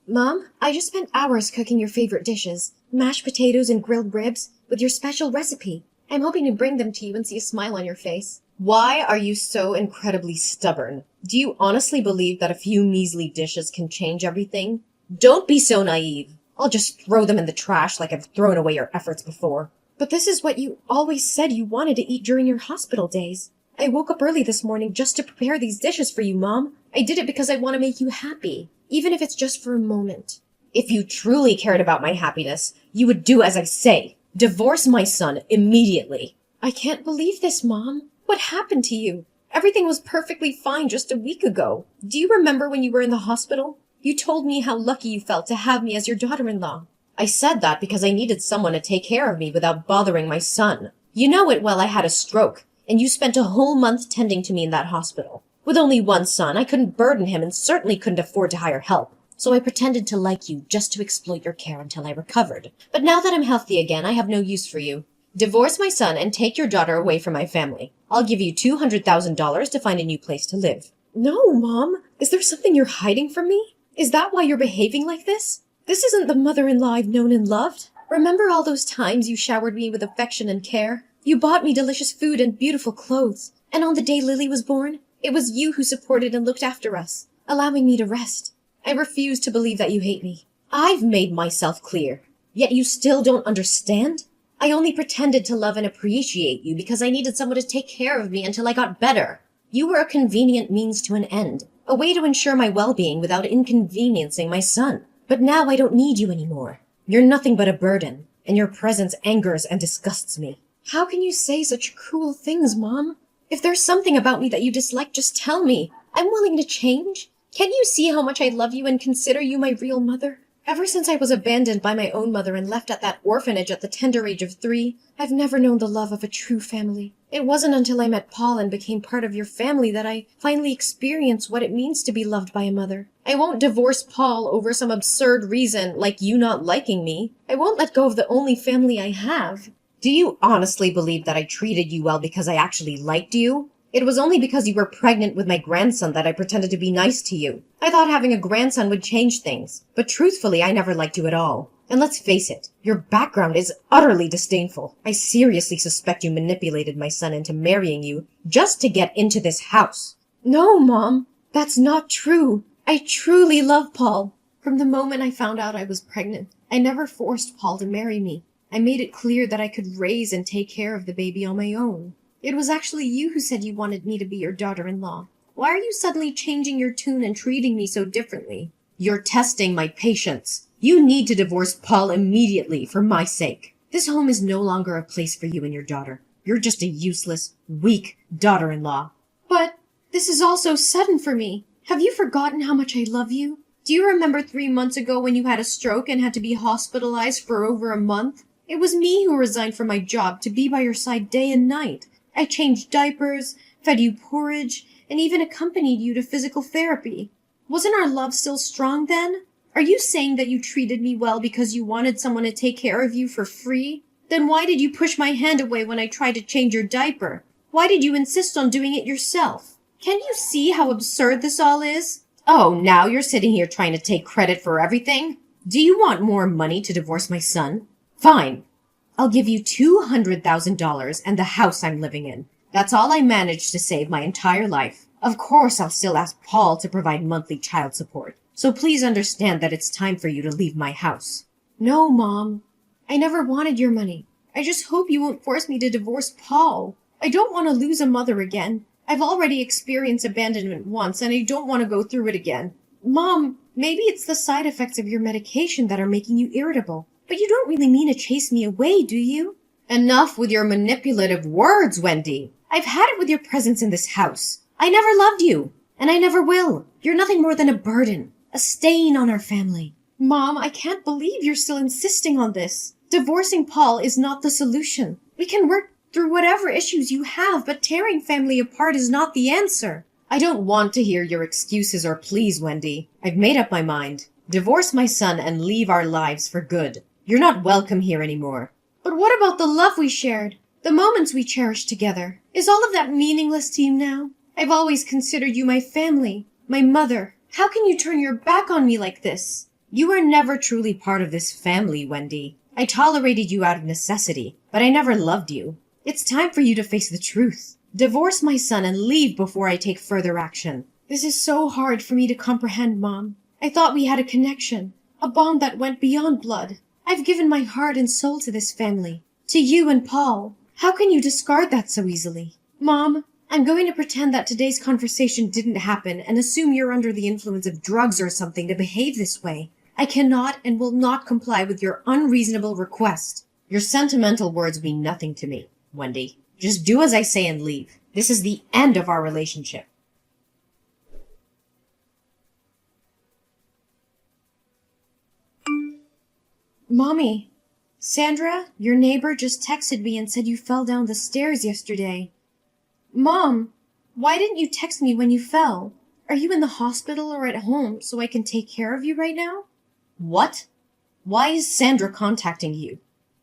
Mom, I just spent hours cooking your favorite dishes, mashed potatoes and grilled ribs, with your special recipe. I'm hoping to bring them to you and see a smile on your face. Why are you so incredibly stubborn? Do you honestly believe that a few measly dishes can change everything? Don't be so naive. I'll just throw them in the trash like I've thrown away your efforts before. But this is what you always said you wanted to eat during your hospital days. I woke up early this morning just to prepare these dishes for you, Mom. I did it because I want to make you happy, even if it's just for a moment. If you truly cared about my happiness, you would do as I say. Divorce my son immediately. I can't believe this, Mom. What happened to you? Everything was perfectly fine just a week ago. Do you remember when you were in the hospital? You told me how lucky you felt to have me as your daughter-in-law. I said that because I needed someone to take care of me without bothering my son. You know it well I had a stroke, and you spent a whole month tending to me in that hospital. With only one son, I couldn't burden him and certainly couldn't afford to hire help. So I pretended to like you just to exploit your care until I recovered. But now that I'm healthy again, I have no use for you. Divorce my son and take your daughter away from my family. I'll give you $200,000 to find a new place to live. No, Mom. Is there something you're hiding from me? Is that why you're behaving like this? This isn't the mother-in-law I've known and loved. Remember all those times you showered me with affection and care? You bought me delicious food and beautiful clothes. And on the day Lily was born, it was you who supported and looked after us, allowing me to rest. I refuse to believe that you hate me. I've made myself clear, yet you still don't understand? I only pretended to love and appreciate you because I needed someone to take care of me until I got better. You were a convenient means to an end, a way to ensure my well-being without inconveniencing my son. But now I don't need you anymore. You're nothing but a burden, and your presence angers and disgusts me. How can you say such cruel things, Mom? If there's something about me that you dislike, just tell me. I'm willing to change. Can't you see how much I love you and consider you my real mother? Ever since I was abandoned by my own mother and left at that orphanage at the tender age of 3, I've never known the love of a true family. It wasn't until I met Paul and became part of your family that I finally experienced what it means to be loved by a mother. I won't divorce Paul over some absurd reason like you not liking me. I won't let go of the only family I have. Do you honestly believe that I treated you well because I actually liked you? It was only because you were pregnant with my grandson that I pretended to be nice to you. I thought having a grandson would change things, but truthfully, I never liked you at all. And let's face it, your background is utterly disdainful. I seriously suspect you manipulated my son into marrying you just to get into this house. No, Mom, that's not true. I truly love Paul. From the moment I found out I was pregnant, I never forced Paul to marry me. I made it clear that I could raise and take care of the baby on my own. It was actually you who said you wanted me to be your daughter-in-law. Why are you suddenly changing your tune and treating me so differently? You're testing my patience. You need to divorce Paul immediately for my sake. This home is no longer a place for you and your daughter. You're just a useless, weak daughter-in-law. But this is all so sudden for me. Have you forgotten how much I love you? Do you remember 3 months ago when you had a stroke and had to be hospitalized for over a month? It was me who resigned from my job to be by your side day and night. I changed diapers, fed you porridge, and even accompanied you to physical therapy. Wasn't our love still strong then? Are you saying that you treated me well because you wanted someone to take care of you for free? Then why did you push my hand away when I tried to change your diaper? Why did you insist on doing it yourself? Can't you see how absurd this all is? Oh, now you're sitting here trying to take credit for everything? Do you want more money to divorce my son? Fine. I'll give you $200,000 and the house I'm living in. That's all I managed to save my entire life. Of course, I'll still ask Paul to provide monthly child support. So please understand that it's time for you to leave my house. No, Mom. I never wanted your money. I just hope you won't force me to divorce Paul. I don't want to lose a mother again. I've already experienced abandonment once, and I don't want to go through it again. Mom, maybe it's the side effects of your medication that are making you irritable. But you don't really mean to chase me away, do you? Enough with your manipulative words, Wendy. I've had it with your presence in this house. I never loved you, and I never will. You're nothing more than a burden, a stain on our family. Mom, I can't believe you're still insisting on this. Divorcing Paul is not the solution. We can work through whatever issues you have, but tearing family apart is not the answer. I don't want to hear your excuses or pleas, Wendy. I've made up my mind. Divorce my son and leave our lives for good. You're not welcome here anymore. But what about the love we shared? The moments we cherished together? Is all of that meaningless to you now? I've always considered you my family, my mother. How can you turn your back on me like this? You were never truly part of this family, Wendy. I tolerated you out of necessity, but I never loved you. It's time for you to face the truth. Divorce my son and leave before I take further action. This is so hard for me to comprehend, Mom. I thought we had a connection, a bond that went beyond blood. I've given my heart and soul to this family, to you and Paul. How can you discard that so easily? Mom, I'm going to pretend that today's conversation didn't happen and assume you're under the influence of drugs or something to behave this way. I cannot and will not comply with your unreasonable request. Your sentimental words mean nothing to me, Wendy. Just do as I say and leave. This is the end of our relationship. Mommy, Sandra, your neighbor, just texted me and said you fell down the stairs yesterday. Mom, why didn't you text me when you fell? Are you in the hospital or at home so I can take care of you right now? What? Why is Sandra contacting you?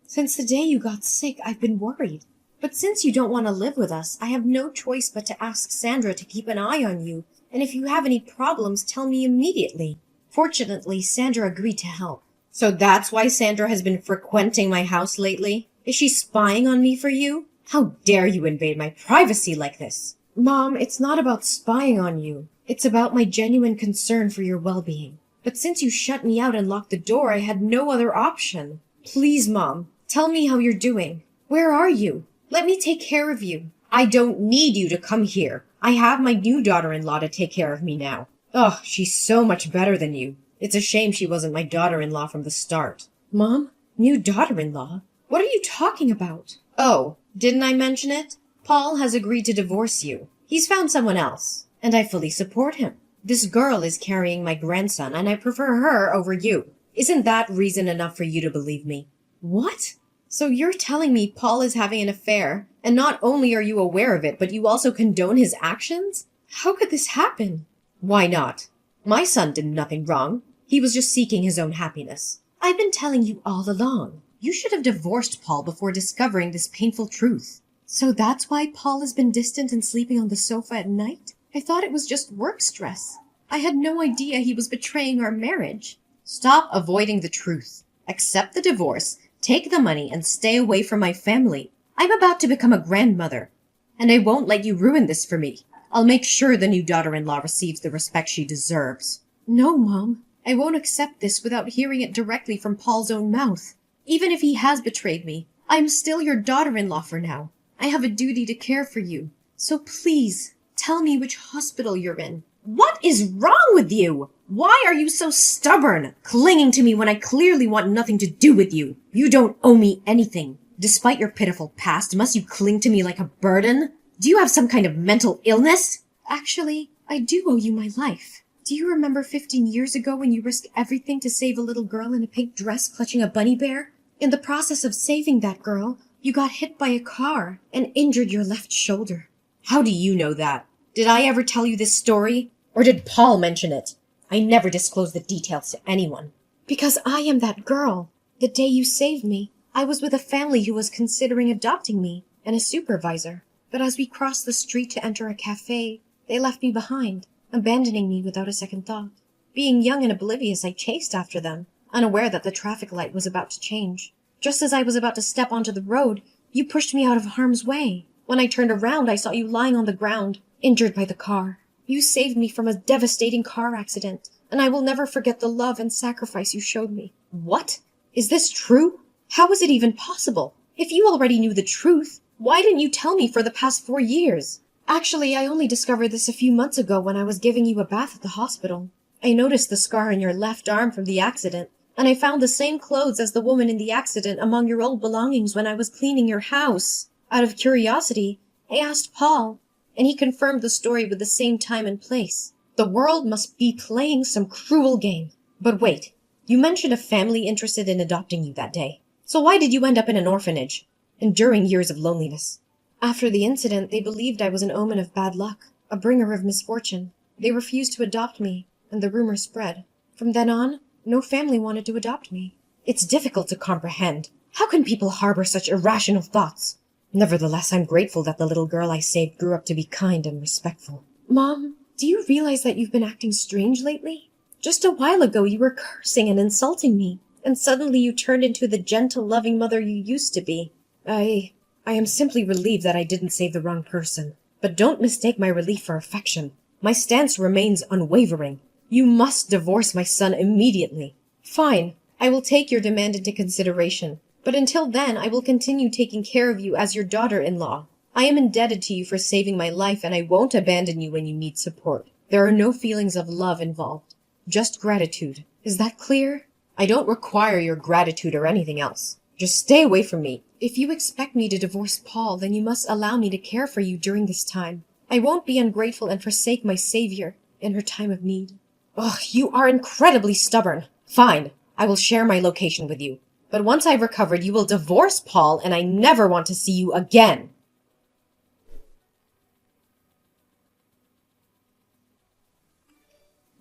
Since the day you got sick, I've been worried. But since you don't want to live with us, I have no choice but to ask Sandra to keep an eye on you, and if you have any problems, tell me immediately. Fortunately, Sandra agreed to help. So that's why Sandra has been frequenting my house lately? Is she spying on me for you? How dare you invade my privacy like this? Mom, it's not about spying on you. It's about my genuine concern for your well-being. But since you shut me out and locked the door, I had no other option. Please, Mom, tell me how you're doing. Where are you? Let me take care of you. I don't need you to come here. I have my new daughter-in-law to take care of me now. Oh, she's so much better than you. It's a shame she wasn't my daughter-in-law from the start. Mom, new daughter-in-law? What are you talking about? Oh, didn't I mention it? Paul has agreed to divorce you. He's found someone else, and I fully support him. This girl is carrying my grandson, and I prefer her over you. Isn't that reason enough for you to believe me? What? So you're telling me Paul is having an affair, and not only are you aware of it, but you also condone his actions? How could this happen? Why not? My son did nothing wrong. He was just seeking his own happiness. I've been telling you all along. You should have divorced Paul before discovering this painful truth. So that's why Paul has been distant and sleeping on the sofa at night? I thought it was just work stress. I had no idea he was betraying our marriage. Stop avoiding the truth. Accept the divorce, take the money, and stay away from my family. I'm about to become a grandmother, and I won't let you ruin this for me. I'll make sure the new daughter-in-law receives the respect she deserves. No, Mom. I won't accept this without hearing it directly from Paul's own mouth. Even if he has betrayed me, I'm still your daughter-in-law for now. I have a duty to care for you. So please, tell me which hospital you're in. What is wrong with you? Why are you so stubborn, clinging to me when I clearly want nothing to do with you? You don't owe me anything. Despite your pitiful past, must you cling to me like a burden? Do you have some kind of mental illness? Actually, I do owe you my life. Do you remember 15 years ago when you risked everything to save a little girl in a pink dress clutching a bunny bear? In the process of saving that girl, you got hit by a car and injured your left shoulder. How do you know that? Did I ever tell you this story? Or did Paul mention it? I never disclosed the details to anyone. Because I am that girl. The day you saved me, I was with a family who was considering adopting me and a supervisor. But as we crossed the street to enter a cafe, they left me behind, abandoning me without a second thought. Being young and oblivious, I chased after them, unaware that the traffic light was about to change. Just as I was about to step onto the road, you pushed me out of harm's way. When I turned around, I saw you lying on the ground, injured by the car. You saved me from a devastating car accident, and I will never forget the love and sacrifice you showed me. What? Is this true? How is it even possible? If you already knew the truth, why didn't you tell me for the past 4 years? Actually, I only discovered this a few months ago when I was giving you a bath at the hospital. I noticed the scar on your left arm from the accident, and I found the same clothes as the woman in the accident among your old belongings when I was cleaning your house. Out of curiosity, I asked Paul, and he confirmed the story with the same time and place. The world must be playing some cruel game. But wait, you mentioned a family interested in adopting you that day. So why did you end up in an orphanage, enduring years of loneliness? After the incident, they believed I was an omen of bad luck, a bringer of misfortune. They refused to adopt me, and the rumor spread. From then on, no family wanted to adopt me. It's difficult to comprehend. How can people harbor such irrational thoughts? Nevertheless, I'm grateful that the little girl I saved grew up to be kind and respectful. Mom, do you realize that you've been acting strange lately? Just a while ago you were cursing and insulting me, and suddenly you turned into the gentle, loving mother you used to be. I am simply relieved that I didn't save the wrong person. But don't mistake my relief for affection. My stance remains unwavering. You must divorce my son immediately. Fine, I will take your demand into consideration. But until then, I will continue taking care of you as your daughter-in-law. I am indebted to you for saving my life, and I won't abandon you when you need support. There are no feelings of love involved. Just gratitude. Is that clear? I don't require your gratitude or anything else. Just stay away from me. If you expect me to divorce Paul, then you must allow me to care for you during this time. I won't be ungrateful and forsake my savior in her time of need. Ugh, you are incredibly stubborn. Fine, I will share my location with you. But once I've recovered, you will divorce Paul, and I never want to see you again.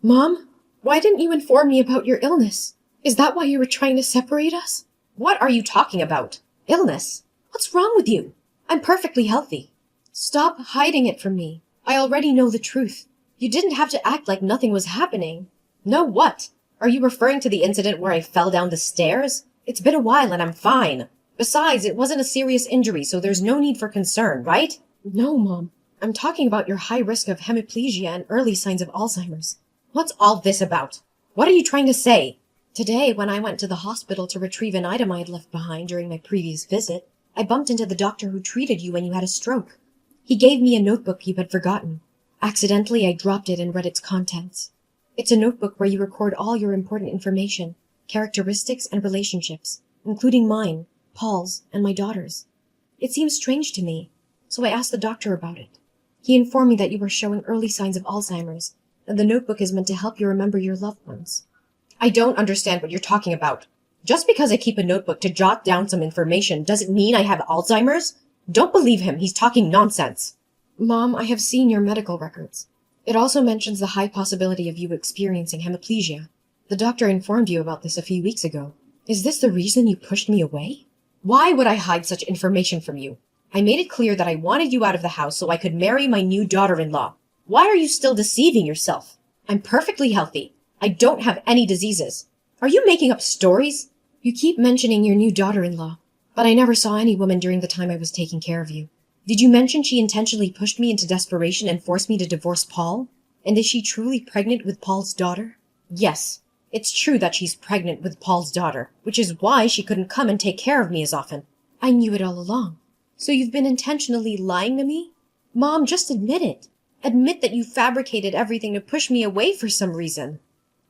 Mom, why didn't you inform me about your illness? Is that why you were trying to separate us? What are you talking about? Illness? What's wrong with you? I'm perfectly healthy. Stop hiding it from me. I already know the truth. You didn't have to act like nothing was happening. No what? Are you referring to the incident where I fell down the stairs? It's been a while and I'm fine. Besides, it wasn't a serious injury, so there's no need for concern, right? No, Mom. I'm talking about your high risk of hemiplegia and early signs of Alzheimer's. What's all this about? What are you trying to say? Today, when I went to the hospital to retrieve an item I had left behind during my previous visit, I bumped into the doctor who treated you when you had a stroke. He gave me a notebook you had forgotten. Accidentally, I dropped it and read its contents. It's a notebook where you record all your important information, characteristics, and relationships, including mine, Paul's, and my daughter's. It seemed strange to me, so I asked the doctor about it. He informed me that you were showing early signs of Alzheimer's, and the notebook is meant to help you remember your loved ones. I don't understand what you're talking about. Just because I keep a notebook to jot down some information doesn't mean I have Alzheimer's. Don't believe him. He's talking nonsense. Mom, I have seen your medical records. It also mentions the high possibility of you experiencing hemiplegia. The doctor informed you about this a few weeks ago. Is this the reason you pushed me away? Why would I hide such information from you? I made it clear that I wanted you out of the house so I could marry my new daughter-in-law. Why are you still deceiving yourself? I'm perfectly healthy. I don't have any diseases. Are you making up stories? You keep mentioning your new daughter-in-law, but I never saw any woman during the time I was taking care of you. Did you mention she intentionally pushed me into desperation and forced me to divorce Paul? And is she truly pregnant with Paul's daughter? Yes, it's true that she's pregnant with Paul's daughter, which is why she couldn't come and take care of me as often. I knew it all along. So you've been intentionally lying to me? Mom, just admit it. Admit that you fabricated everything to push me away for some reason.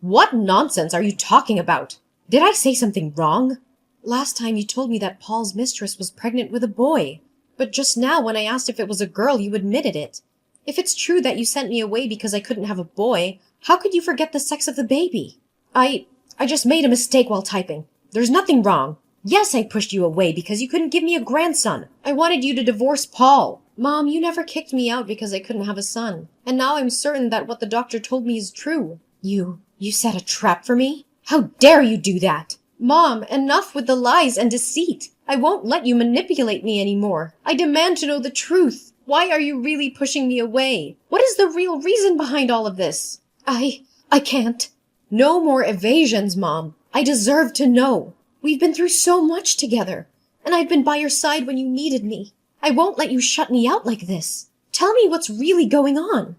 What nonsense are you talking about? Did I say something wrong? Last time you told me that Paul's mistress was pregnant with a boy. But just now when I asked if it was a girl, you admitted it. If it's true that you sent me away because I couldn't have a boy, how could you forget the sex of the baby? I just made a mistake while typing. There's nothing wrong. Yes, I pushed you away because you couldn't give me a grandson. I wanted you to divorce Paul. Mom, you never kicked me out because I couldn't have a son. And now I'm certain that what the doctor told me is true. You set a trap for me? How dare you do that? Mom, enough with the lies and deceit. I won't let you manipulate me anymore. I demand to know the truth. Why are you really pushing me away? What is the real reason behind all of this? I can't. No more evasions, Mom. I deserve to know. We've been through so much together, and I've been by your side when you needed me. I won't let you shut me out like this. Tell me what's really going on.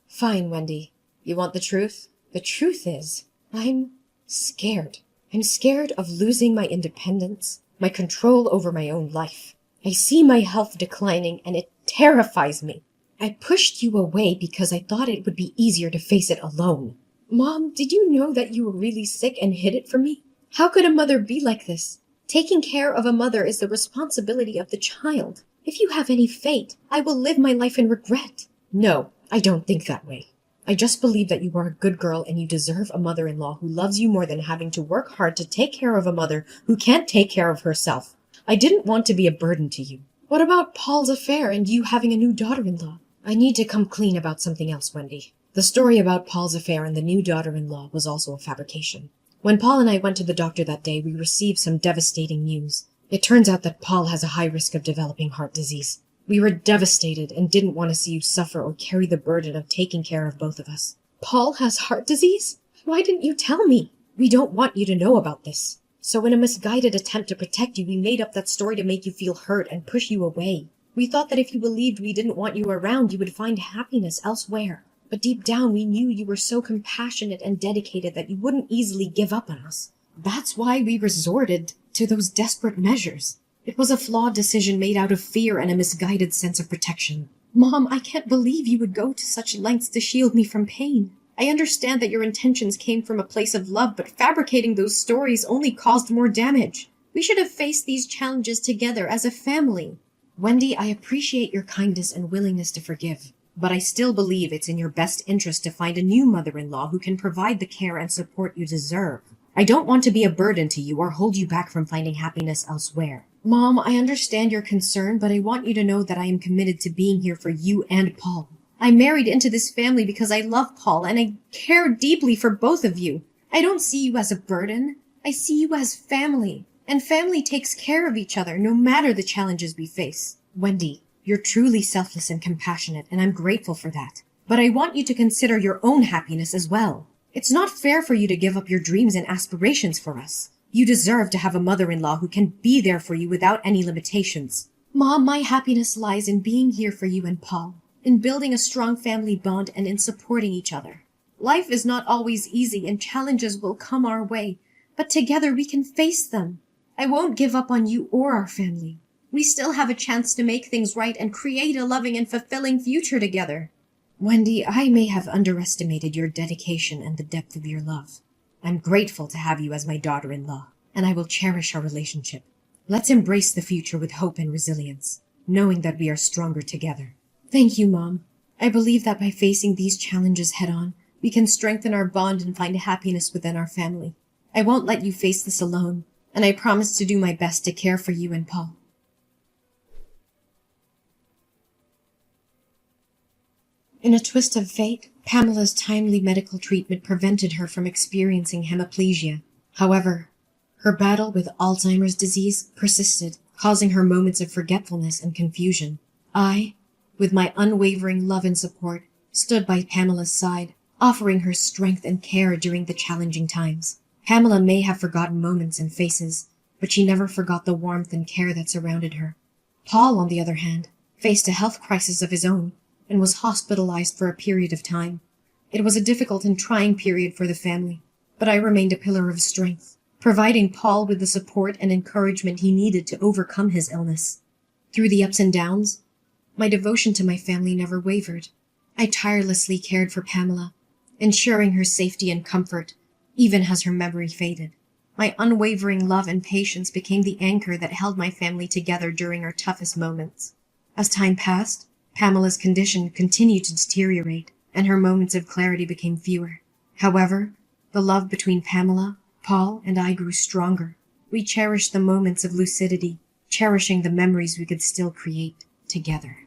Fine, Wendy. You want the truth? The truth is, I'm scared. I'm scared of losing my independence, my control over my own life. I see my health declining, and it terrifies me. I pushed you away because I thought it would be easier to face it alone. Mom, did you know that you were really sick and hid it from me? How could a mother be like this? Taking care of a mother is the responsibility of the child. If you have any fate, I will live my life in regret. No, I don't think that way. I just believe that you are a good girl and you deserve a mother-in-law who loves you more than having to work hard to take care of a mother who can't take care of herself. I didn't want to be a burden to you. What about Paul's affair and you having a new daughter-in-law? I need to come clean about something else, Wendy. The story about Paul's affair and the new daughter-in-law was also a fabrication. When Paul and I went to the doctor that day, we received some devastating news. It turns out that Paul has a high risk of developing heart disease. We were devastated and didn't want to see you suffer or carry the burden of taking care of both of us. Paul has heart disease? Why didn't you tell me? We don't want you to know about this. So in a misguided attempt to protect you, we made up that story to make you feel hurt and push you away. We thought that if you believed we didn't want you around, you would find happiness elsewhere. But deep down, we knew you were so compassionate and dedicated that you wouldn't easily give up on us. That's why we resorted to those desperate measures. It was a flawed decision made out of fear and a misguided sense of protection. Mom, I can't believe you would go to such lengths to shield me from pain. I understand that your intentions came from a place of love, but fabricating those stories only caused more damage. We should have faced these challenges together as a family. Wendy, I appreciate your kindness and willingness to forgive, but I still believe it's in your best interest to find a new mother-in-law who can provide the care and support you deserve. I don't want to be a burden to you or hold you back from finding happiness elsewhere. Mom, I understand your concern, but I want you to know that I am committed to being here for you and Paul. I married into this family because I love Paul and I care deeply for both of you. I don't see you as a burden. I see you as family. And family takes care of each other no matter the challenges we face. Wendy, you're truly selfless and compassionate, and I'm grateful for that. But I want you to consider your own happiness as well. It's not fair for you to give up your dreams and aspirations for us. You deserve to have a mother-in-law who can be there for you without any limitations. Mom, my happiness lies in being here for you and Paul, in building a strong family bond and in supporting each other. Life is not always easy and challenges will come our way, but together we can face them. I won't give up on you or our family. We still have a chance to make things right and create a loving and fulfilling future together. Wendy, I may have underestimated your dedication and the depth of your love. I'm grateful to have you as my daughter-in-law, and I will cherish our relationship. Let's embrace the future with hope and resilience, knowing that we are stronger together. Thank you, Mom. I believe that by facing these challenges head-on, we can strengthen our bond and find happiness within our family. I won't let you face this alone, and I promise to do my best to care for you and Paul. In a twist of fate, Pamela's timely medical treatment prevented her from experiencing hemiplegia. However, her battle with Alzheimer's disease persisted, causing her moments of forgetfulness and confusion. I, with my unwavering love and support, stood by Pamela's side, offering her strength and care during the challenging times. Pamela may have forgotten moments and faces, but she never forgot the warmth and care that surrounded her. Paul, on the other hand, faced a health crisis of his own and was hospitalized for a period of time. It was a difficult and trying period for the family, but I remained a pillar of strength, providing Paul with the support and encouragement he needed to overcome his illness. Through the ups and downs, my devotion to my family never wavered. I tirelessly cared for Pamela, ensuring her safety and comfort, even as her memory faded. My unwavering love and patience became the anchor that held my family together during our toughest moments. As time passed, Pamela's condition continued to deteriorate, and her moments of clarity became fewer. However, the love between Pamela, Paul, and I grew stronger. We cherished the moments of lucidity, cherishing the memories we could still create together.